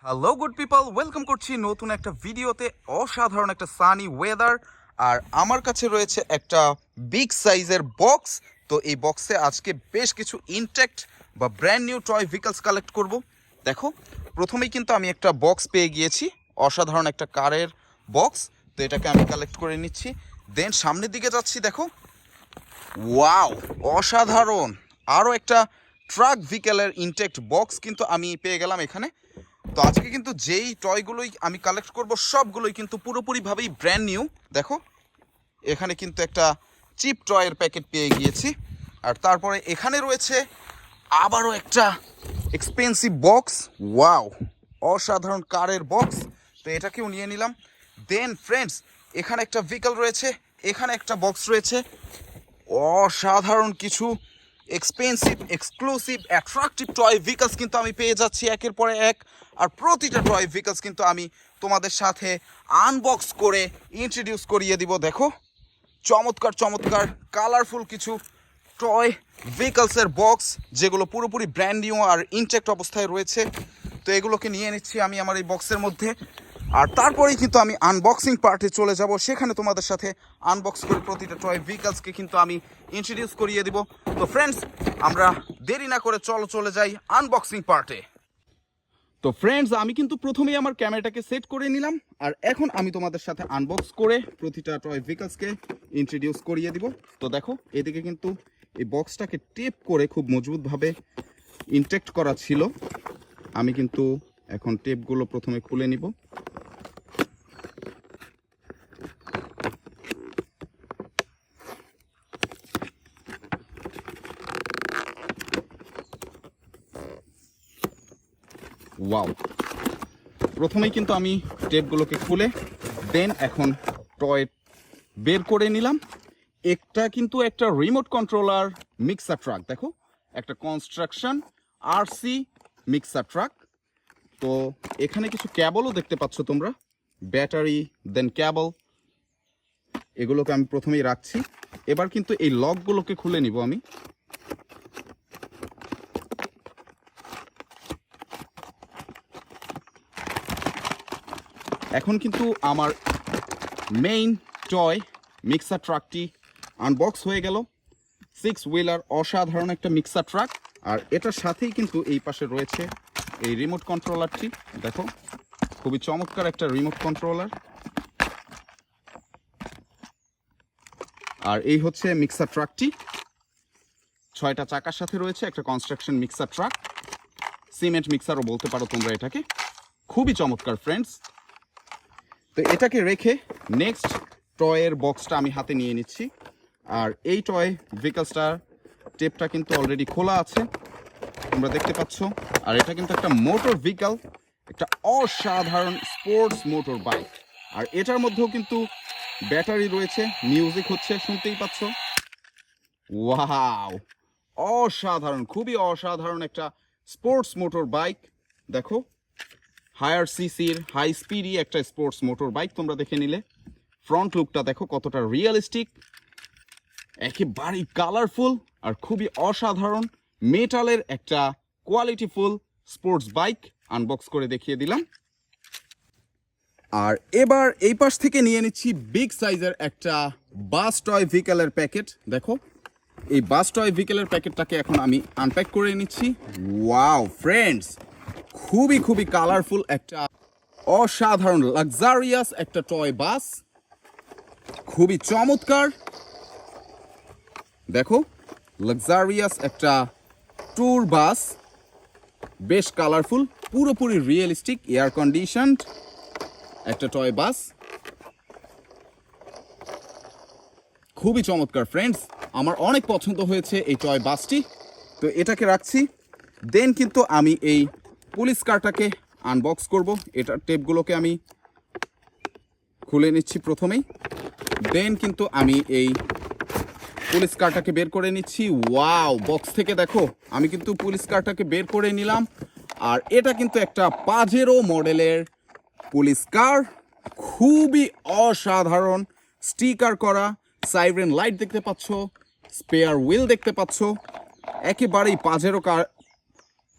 Hello good people, welcome করছি নতুন একটা ভিডিওতে। অসাধারণ একটা সানি ওয়েদার, আর আমার কাছে রয়েছে একটা বিগ সাইজের বক্স। তো এই বক্সে আজকে বেশ কিছু ইনটেক্ট বা brand new toy vehicles collect করব। দেখো, প্রথমেই কিন্তু আমি একটা বক্স পেয়ে গিয়েছি, অসাধারণ একটা কারের বক্স। তো এটাকে আমি কালেক্ট করে নিচ্ছি, দেন সামনের দিকে যাচ্ছি। দেখো, ওয়াও, অসাধারণ আরও একটা ট্রাক ভেহিকলের ইনটেক্ট বক্স কিন্তু আমি পেয়ে গেলাম এখানে। তো আজকে কিন্তু যেই টয়গুলোই আমি কালেক্ট করব সবগুলোই কিন্তু পুরোপুরিভাবেই ব্র্যান্ড নিউ। দেখো, এখানে কিন্তু একটা চিপ টয়ের প্যাকেট পেয়ে গিয়েছি, আর তারপরে এখানে রয়েছে আবারও একটা এক্সপেন্সিভ বক্স। ওয়াও, অসাধারণ কারের বক্স। তো এটাকেও নিয়ে নিলাম। দেন ফ্রেন্ডস, এখানে একটা ভেহিকল রয়েছে, এখানে একটা বক্স রয়েছে। অসাধারণ কিছু expensive, exclusive, attractive toy vehicles কিন্তু আমি পেয়ে যাচ্ছি একের পরে এক। আর প্রতিটা টয় ভেহিকলস কিন্তু আমি তোমাদের সাথে আনবক্স করে ইন্ট্রোডিউস করিয়ে দিব। দেখো, চমৎকার চমৎকার কালারফুল কিছু টয় ভেহিকলসের বক্স, যেগুলো পুরোপুরি ব্র্যান্ড নিউ আর ইনটেক্ট অবস্থায় রয়েছে। তো এগুলোকে নিয়ে নিচ্ছি আমি আমার এই বক্সের মধ্যে, আর তারপরেই কিন্তু আমি আনবক্সিং পার্টে চলে যাব। সেখানে তোমাদের সাথে আনবক্স করে প্রতিটা টয় ভেহিকলসকে কিন্তু আমি ইন্ট্রোডিউস করিয়ে দিব। তো ফ্রেন্ডস, আমরা দেরি না করে চলে যাই আনবক্সিং পার্টে। তো ফ্রেন্ডস, আমি কিন্তু প্রথমেই আমার ক্যামেরাটাকে সেট করে নিলাম, আর এখন আমি তোমাদের সাথে আনবক্স করে প্রতিটা টয় ভেহিকলসকে ইন্ট্রোডিউস করিয়ে দিব। তো দেখো, এদিকে কিন্তু এই বক্সটাকে টেপ করে খুব মজবুতভাবে ইনটেক্ট করা ছিল। আমি কিন্তু এখন টেপগুলো প্রথমে খুলে নিব। ওয়াও, প্রথমেই কিন্তু আমি টেপগুলোকে খুলে দেন এখন টয় বের করে নিলাম। একটা কিন্তু একটা রিমোট কন্ট্রোলার মিক্সার ট্রাক। দেখো, একটা কনস্ট্রাকশন আরসি মিক্সার ট্রাক। তো এখানে কিছু ক্যাবলও দেখতে পাচ্ছ তোমরা, ব্যাটারি দেন ক্যাবল, এগুলোকে আমি প্রথমেই রাখছি। এবার কিন্তু এই লকগুলোকে খুলে নিব আমি। এখন কিন্তু আমার মেইন টয় মিক্সার ট্রাকটি আনবক্স হয়ে গেল। 6 হুইলার অসাধারণ একটা মিক্সার ট্রাক, আর এটার সাথেই কিন্তু এই পাশে রয়েছে এই রিমোট কন্ট্রোলারটি। দেখো, খুবই চমৎকার একটা রিমোট কন্ট্রোলার। আর এই হচ্ছে মিক্সার ট্রাকটি, 6টা চাকার সাথে রয়েছে একটা কনস্ট্রাকশন মিক্সার ট্রাক, সিমেন্ট মিক্সারও বলতে পারো তোমরা এটাকে। খুবই চমৎকার ফ্রেন্ডস। তো এটাকে রেখে নেক্সট টয়ের বক্সটা আমি হাতে নিয়ে নিচ্ছি। আর এই টয় ভেহিকলসটার টেপটা কিন্তু অলরেডি খোলা আছে, তোমরা দেখতে পাচ্ছ। আর এটা কিন্তু একটা মোটর ভেহিকল, একটা অসাধারণ স্পোর্টস মোটর বাইক। আর এটার মধ্যেও কিন্তু ব্যাটারি রয়েছে, মিউজিক হচ্ছে, শুনতেই পাচ্ছ। ওয়াও, অসাধারণ, খুবই অসাধারণ একটা স্পোর্টস মোটর বাইক। দেখো, হায়ার সিসির হাই স্পিডি একটা স্পোর্টস মোটর বাইক তোমরা দেখে নিলে। ফ্রন্ট লুকটা দেখো কতটা রিয়েলিস্টিক, একেবারেই কালারফুল, আর খুবই অসাধারণ মেটালের একটা কোয়ালিটিফুল স্পোর্টস বাইক আনবক্স করে দেখিয়ে দিলাম। আর এবার এই পাশ থেকে নিয়ে নিচ্ছি বিগ সাইজের একটা বাস টয় ভেহিকলের প্যাকেট। দেখো, এই বাস টয় ভেহিকলের প্যাকেটটাকে এখন আমি আনপ্যাক করে নিচ্ছি। ওয়াও ফ্রেন্ডস, খুবই খুবই কালারফুল একটা অসাধারণ লাক্সারিয়াস একটা টয় বাস, খুবই চমৎকার। দেখো, লাক্সারিয়াস একটা ট্যুর বাস, বেশ কালারফুল, পুরোপুরি রিয়েলিস্টিক, এয়ার কন্ডিশনড একটা টয় বাস। খুবই চমৎকার ফ্রেন্ডস, আমার অনেক পছন্দ হয়েছে এই টয় বাসটি। তো এটাকে রাখছি। দেন কিন্তু আমি এই পুলিশ কারটাকে আনবক্স করব। এটার টেপগুলোকে আমি খুলে নিচ্ছি প্রথমেই। দেন কিন্তু আমি এই পুলিশ কারটাকে বের করে নিচ্ছি। ওয়াও, বক্স থেকে দেখো, আমি কিন্তু পুলিশ কারটাকে বের করে নিলাম। আর এটা কিন্তু একটা পাজেরো মডেলের পুলিশ কার, খুবই অসাধারণ, স্টিকার করা, সাইরেন লাইট দেখতে পাচ্ছ, স্পেয়ার হুইল দেখতে পাচ্ছ, একেবারেই পাজেরো কার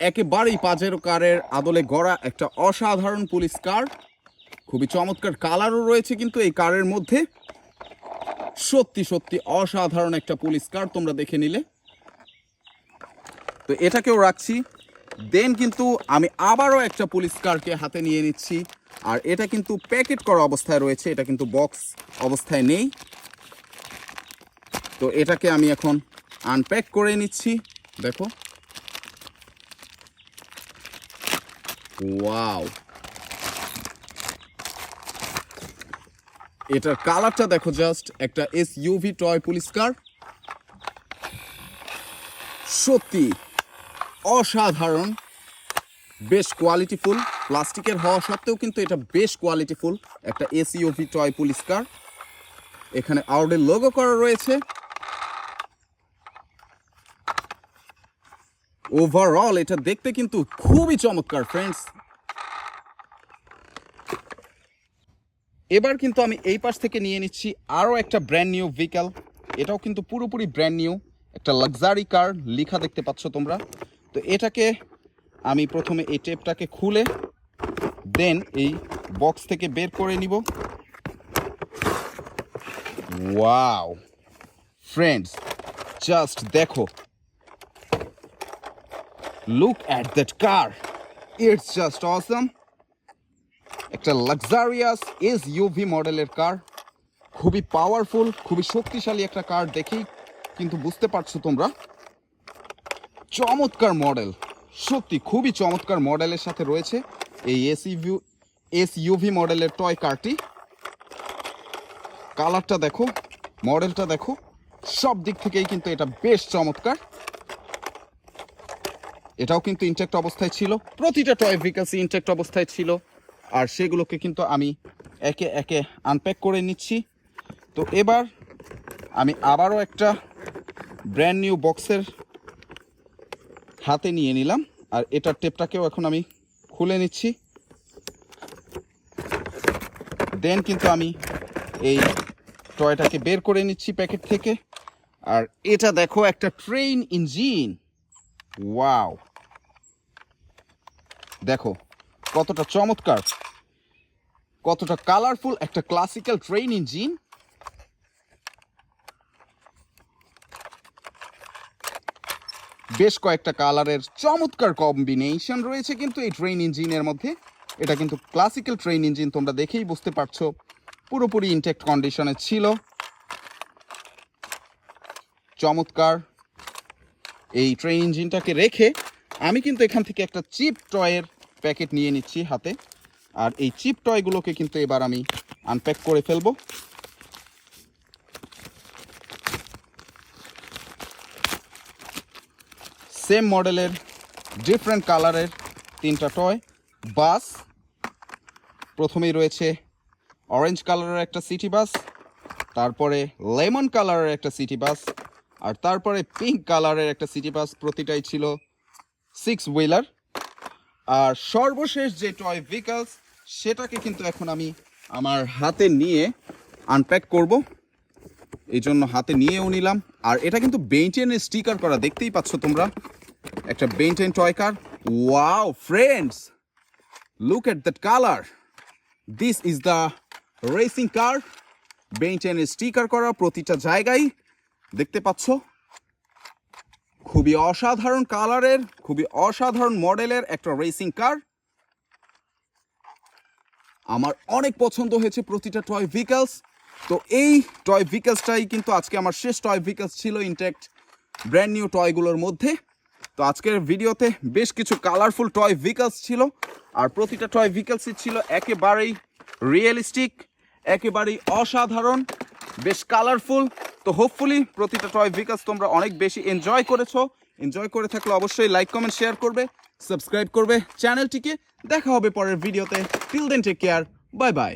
একেবারেই পাজেরো কারের আদলে গড়া একটা অসাধারণ পুলিশ কার। খুবই চমৎকার কালারও রয়েছে কিন্তু এই কারের মধ্যে। সত্যি সত্যি অসাধারণ একটা পুলিশ কার, তোমরা দেখে নিলে। তো এটাকেও রাখছি। দেন কিন্তু আমি আবারও একটা পুলিশ কারকে হাতে নিয়ে নিচ্ছি, আর এটা কিন্তু প্যাকেট করা অবস্থায় রয়েছে, এটা কিন্তু বক্স অবস্থায় নেই। তো এটাকে আমি এখন আনপ্যাক করে নিচ্ছি। দেখো, ওয়াও, এটার কালারটা দেখো জাস্ট। একটা এসইউভি টয় পুলিশ কার, সত্যি অসাধারণ, বেশ কোয়ালিটিফুল। প্লাস্টিকের হওয়া সত্ত্বেও কিন্তু এটা বেশ কোয়ালিটিফুল একটা এসইউভি টয় পুলিশ কার। এখানে আউডের লোগো করা রয়েছে। ওভারঅল এটা দেখতে কিন্তু খুবই চমৎকার ফ্রেন্ডস। এবার কিন্তু আমি এই পাশ থেকে নিয়ে নিচ্ছি আরও একটা ব্র্যান্ড নিউ ভেহিক্যাল। এটাও কিন্তু পুরোপুরি ব্র্যান্ড নিউ একটা লাক্সারি কার, লেখা দেখতে পাচ্ছ তোমরা। তো এটাকে আমি প্রথমে এই টেপটাকে খুলে দেন এই বক্স থেকে বের করে নিব। ওয়াও ফ্রেন্ডস, জাস্ট দেখো, look at that car, it's just awesome. একটা লাক্সারিয়াস এসইউভি মডেলের কার, খুবই পাওয়ারফুল, খুবই শক্তিশালী একটা কার। দেখেই কিন্তু বুঝতে পারছো তোমরা, চমৎকার মডেল, সত্যি খুবই চমৎকার মডেলের সাথে রয়েছে এই এসইউভি মডেলের টয় কারটি। কালারটা দেখো, মডেলটা দেখো, সব দিক থেকেই কিন্তু এটা বেশ চমৎকার। এটাও কিন্তু ইনট্যাক্ট অবস্থায় ছিল, প্রতিটা টয় ভেহিকলস ইনট্যাক্ট অবস্থায় ছিল, আর সেগুলোকে কিন্তু আমি একে একে আনপ্যাক করে নিচ্ছি। তো এবার আমি আবারও একটা ব্র্যান্ড নিউ বক্সের হাতে নিয়ে নিলাম, আর এটার টেপটাকেও এখন আমি খুলে নিচ্ছি। দেন কিন্তু আমি এই টয়টাকে বের করে নিচ্ছি প্যাকেট থেকে। আর এটা দেখো, একটা ট্রেন ইঞ্জিন। ওয়াও, দেখো কতটা চমৎকার, কতটা কালারফুল একটা ক্লাসিক্যাল ট্রেন ইঞ্জিন। বেশ কয়েকটা কালারের চমৎকার কম্বিনেশন রয়েছে কিন্তু এই ট্রেন ইঞ্জিনের মধ্যে। এটা কিন্তু ক্লাসিক্যাল ট্রেন ইঞ্জিন, তোমরা দেখেই বুঝতে পারছো পুরোপুরি ইনট্যাক্ট কন্ডিশনে ছিল। চমৎকার এই ট্রেন ইঞ্জিনটাকে রেখে আমি কিন্তু এখান থেকে একটা চিপ টয়ের প্যাকেট নিয়ে নিচ্ছি হাতে, আর এই চিপ টয়গুলোকে কিন্তু এবার আমি আনপ্যাক করে ফেলবো। সেম মডেলের ডিফারেন্ট কালারের তিনটা টয় বাস। প্রথমেই রয়েছে অরেঞ্জ কালারের একটা সিটি বাস, তারপরে লেমন কালারের একটা সিটি বাস, আর তারপরে পিঙ্ক কালারের একটা সিটি বাস। প্রতিটাই ছিল 6 হুইলার। আর সর্বশেষ যে টয় ভেহিকলস, সেটাকে কিন্তু এখন আমি আমার হাতে নিয়ে আনপ্যাক করব, এই জন্য হাতে নিয়েও নিলাম। আর এটা কিন্তু বেইনটেনের স্টিকার করা, দেখতেই পাচ্ছ তোমরা, একটা Ben Ten toy car. Wow friends, look at that colour, this is the racing car. বেইনটেনের স্টিকার করা প্রতিটা জায়গায় দেখতে পাচ্ছ। খুবই অসাধারণ কালারের, খুবই অসাধারণ মডেলের একটা রেসিং কার। আমার অনেক পছন্দ হয়েছে প্রতিটা টয় ভেহিকলস। তো এই টয় ভেহিকলসটাই কিন্তু আজকে আমার শেষ টয় ভেহিকলস ছিল ইনট্যাক্ট ব্র্যান্ড নিউ টয়গুলোর মধ্যে। তো আজকের ভিডিওতে বেশ কিছু কালারফুল টয় ভেহিকলস ছিল, আর প্রতিটা টয় ভেহিকলসই ছিল একেবারেই রিয়েলিস্টিক, একেবারেই অসাধারণ, বেশ কালারফুল। তো হোপফুলি প্রতিটা টয় ভেহিকলস তোমরা অনেক বেশি এনজয় করেছো। এনজয় করে থাকলে অবশ্যই লাইক কমেন্ট শেয়ার করবে, সাবস্ক্রাইব করবে চ্যানেলটিকে। দেখা হবে পরের ভিডিওতে। Till then take care, bye by.